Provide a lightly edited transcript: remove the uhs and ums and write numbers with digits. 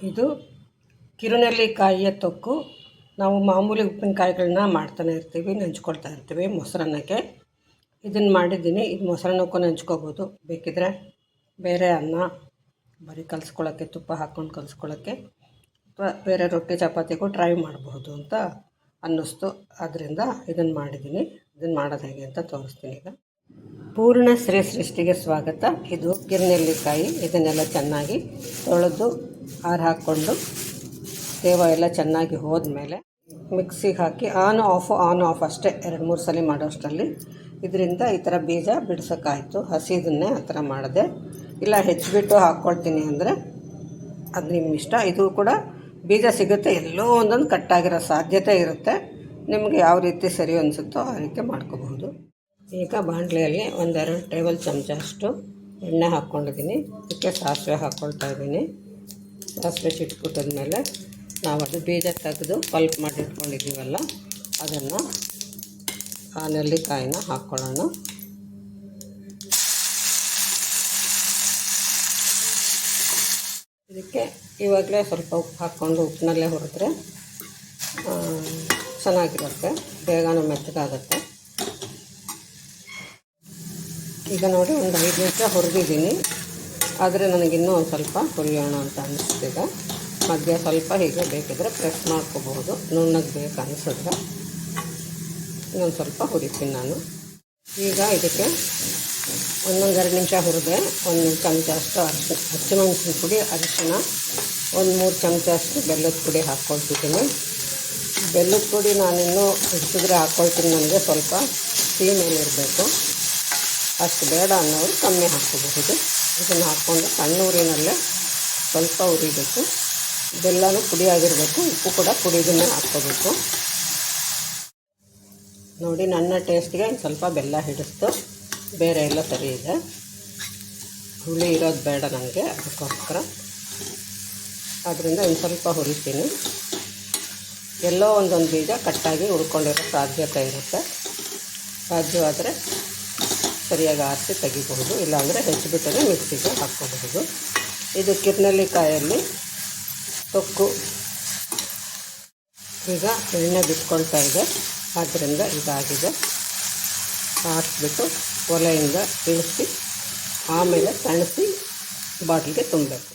ಇದು ಕಿರುನೆಲ್ಲಿಕಾಯಿಯ ತೊಕ್ಕು. ನಾವು ಮಾಮೂಲಿ ಉಪ್ಪಿನಕಾಯಿಗಳನ್ನ ಮಾಡ್ತಾನೆ ಇರ್ತೀವಿ, ನೆಂಚ್ಕೊಳ್ತಾ ಇರ್ತೀವಿ ಮೊಸರನ್ನಕ್ಕೆ. ಇದನ್ನು ಮಾಡಿದ್ದೀನಿ. ಇದು ಮೊಸರನ್ನಕ್ಕೂ ನೆಂಚ್ಕೋಬೋದು, ಬೇಕಿದ್ರೆ ಬೇರೆ ಅನ್ನ ಬರೀ ಕಲಿಸ್ಕೊಳ್ಳೋಕ್ಕೆ, ತುಪ್ಪ ಹಾಕ್ಕೊಂಡು ಕಲಿಸ್ಕೊಳ್ಳೋಕ್ಕೆ, ಅಥವಾ ಬೇರೆ ರೊಟ್ಟಿ ಚಪಾತಿಗೂ ಟ್ರೈ ಮಾಡಬಹುದು ಅಂತ ಅನ್ನಿಸ್ತು. ಆದ್ದರಿಂದ ಇದನ್ನು ಮಾಡಿದ್ದೀನಿ. ಇದನ್ನು ಮಾಡೋದು ಹೇಗೆ ಅಂತ ತೋರಿಸ್ತೀನಿ ಈಗ. ಪೂರ್ಣ ಶ್ರೀ ಸೃಷ್ಟಿಗೆ ಸ್ವಾಗತ. ಇದು ಕಿರುನೆಲ್ಲಿಕಾಯಿ. ಇದನ್ನೆಲ್ಲ ಚೆನ್ನಾಗಿ ತೊಳೆದು ಆರು ಹಾಕ್ಕೊಂಡು ತೇವ ಎಲ್ಲ ಚೆನ್ನಾಗಿ ಹೋದ್ಮೇಲೆ ಮಿಕ್ಸಿಗೆ ಹಾಕಿ ಆನ್ ಆಫ್ ಅಷ್ಟೇ 2-3 ಸಲ ಮಾಡೋಷ್ಟರಲ್ಲಿ ಇದರಿಂದ ಈ ಥರ ಬೀಜ ಬಿಡ್ಸೋಕ್ಕಾಯಿತು. ಹಸಿದನ್ನೇ ಆ ಥರ ಮಾಡಿದೆ. ಇಲ್ಲ ಹೆಚ್ಚಿಬಿಟ್ಟು ಹಾಕ್ಕೊಳ್ತೀನಿ ಅಂದರೆ ಅದು ನಿಮ್ಮ ಇಷ್ಟ. ಇದು ಕೂಡ ಬೀಜ ಸಿಗುತ್ತೆ, ಎಲ್ಲೋ ಒಂದೊಂದು ಕಟ್ಟಾಗಿರೋ ಸಾಧ್ಯತೆ ಇರುತ್ತೆ. ನಿಮಗೆ ಯಾವ ರೀತಿ ಸರಿ ಅನಿಸುತ್ತೋ ಆ ರೀತಿ ಮಾಡ್ಕೋಬಹುದು. ಈಗ ಬಾಣಲೆಯಲ್ಲಿ 1-2 ಟೇಬಲ್ ಚಮಚ ಅಷ್ಟು ಎಣ್ಣೆ ಹಾಕ್ಕೊಂಡಿದ್ದೀನಿ. ಇದಕ್ಕೆ ಸಾಸಿವೆ ಹಾಕ್ಕೊಳ್ತಾ ಇದ್ದೀನಿ. ಸಾಸಿವೆ ಚಿಟ್ಬಿಟ್ಟಿದ್ಮೇಲೆ ನಾವು ಅದು ಬೀಜ ತೆಗೆದು ಪಲ್ಪ್ ಮಾಡಿ ಇಟ್ಕೊಂಡಿದ್ದೀವಲ್ಲ ಅದನ್ನು ಆ ನೆಲ್ಲಿಕಾಯಿನ ಹಾಕ್ಕೊಳ್ಳೋಣ. ಇದಕ್ಕೆ ಇವಾಗಲೇ ಸ್ವಲ್ಪ ಉಪ್ಪು ಹಾಕ್ಕೊಂಡು ಉಪ್ಪಿನಲ್ಲೇ ಹುರಿದ್ರೆ ಚೆನ್ನಾಗಿರುತ್ತೆ, ಬೇಗನೆ ಮೆತ್ತಗಾಗುತ್ತೆ. ಈಗ ನೋಡಿ ಒಂದು 5 ನಿಮಿಷ ಹುರಿದಿದ್ದೀನಿ, ಆದರೆ ನನಗಿನ್ನೂ ಒಂದು ಸ್ವಲ್ಪ ಹುರಿಯೋಣ ಅಂತ ಅನ್ನಿಸ್ತಿದೆ. ಮಧ್ಯೆ ಸ್ವಲ್ಪ ಹೀಗೆ ಬೇಕಿದ್ರೆ ಪ್ರೆಸ್ ಮಾಡ್ಕೋಬಹುದು. ನುಣ್ಣಗೆ ಬೇಕು ಅನಿಸಿದ್ರೆ ಇನ್ನೊಂದು ಸ್ವಲ್ಪ ಹುರಿತೀನಿ ನಾನು. ಈಗ ಇದಕ್ಕೆ 1-2 ನಿಮಿಷ ಹುರಿದೆ. 1 ಚಮಚ ಅಷ್ಟು ಹಸಿಮೆಣಸಿನ ಪುಡಿ, ಅರಿಶಿಣ, 1-3 ಚಮಚ ಅಷ್ಟು ಬೆಲ್ಲದ ಪುಡಿ ಹಾಕ್ಕೊಳ್ತಿದ್ದೀನಿ. ಬೆಲ್ಲದ ಪುಡಿ ನಾನಿನ್ನೂ ಹಿಡಿಸಿದ್ರೆ ಹಾಕ್ಕೊಳ್ತೀನಿ, ನನಗೆ ಸ್ವಲ್ಪ ಸಿಹಿ ಮೇಲೆ ಇರಬೇಕು. ಅಷ್ಟು ಬೇಡ ಅನ್ನೋರು ಕಮ್ಮಿ ಹಾಕ್ಕೋಬಹುದು. ಇದನ್ನು ಹಾಕ್ಕೊಂಡು ಸಣ್ಣ ಊರಿನಲ್ಲೇ ಸ್ವಲ್ಪ ಉರಿಬೇಕು. ಬೆಲ್ಲನೂ ಪುಡಿ ಆಗಿರಬೇಕು, ಉಪ್ಪು ಕೂಡ ಪುಡಿದನ್ನೇ ಹಾಕ್ಕೋಬೇಕು. ನೋಡಿ ನನ್ನ ಟೇಸ್ಟ್ಗೆ ಸ್ವಲ್ಪ ಬೆಲ್ಲ ಹಿಡಿಸ್ತು, ಬೇರೆ ಎಲ್ಲ ಸರಿ ಇದೆ. ಹುಳಿ ಇರೋದು ಬೇಡ ನನಗೆ, ಅದಕ್ಕೋಸ್ಕರ ಅದರಿಂದ ಇನ್ನು ಸ್ವಲ್ಪ ಹುರಿತೀನಿ. ಎಲ್ಲೋ ಒಂದೊಂದು ಬೀಜ ಕಟ್ಟಾಗಿ ಉಳ್ಕೊಂಡಿರೋ ಸಾಧ್ಯತೆ ಇರುತ್ತೆ. ಸಾಧ್ಯವಾದರೆ ಸರಿಯಾಗಿ ಆರಿಸಿ ತೆಗಿಬಹುದು, ಇಲ್ಲಾಂದರೆ ಹೆಚ್ಚಿಬಿಟ್ಟರೆ ಮಿಕ್ಸಿಗೆ ಹಾಕ್ಕೋಬಹುದು. ಇದು ಕಿರುನೆಲ್ಲಿಕಾಯಲ್ಲಿ ತೊಕ್ಕು. ಈಗ ಎಣ್ಣೆ ಬಿಟ್ಕೊಳ್ತಾ ಇದೆ, ಆದ್ದರಿಂದ ಇದಾಗಿದೆ. ಹಾಕಿಬಿಟ್ಟು ಒಲೆಯಿಂದ ಇಳಿಸಿ ಆಮೇಲೆ ತಣಿಸಿ ಬಾಟ್ಲಿಗೆ ತುಂಬಬೇಕು.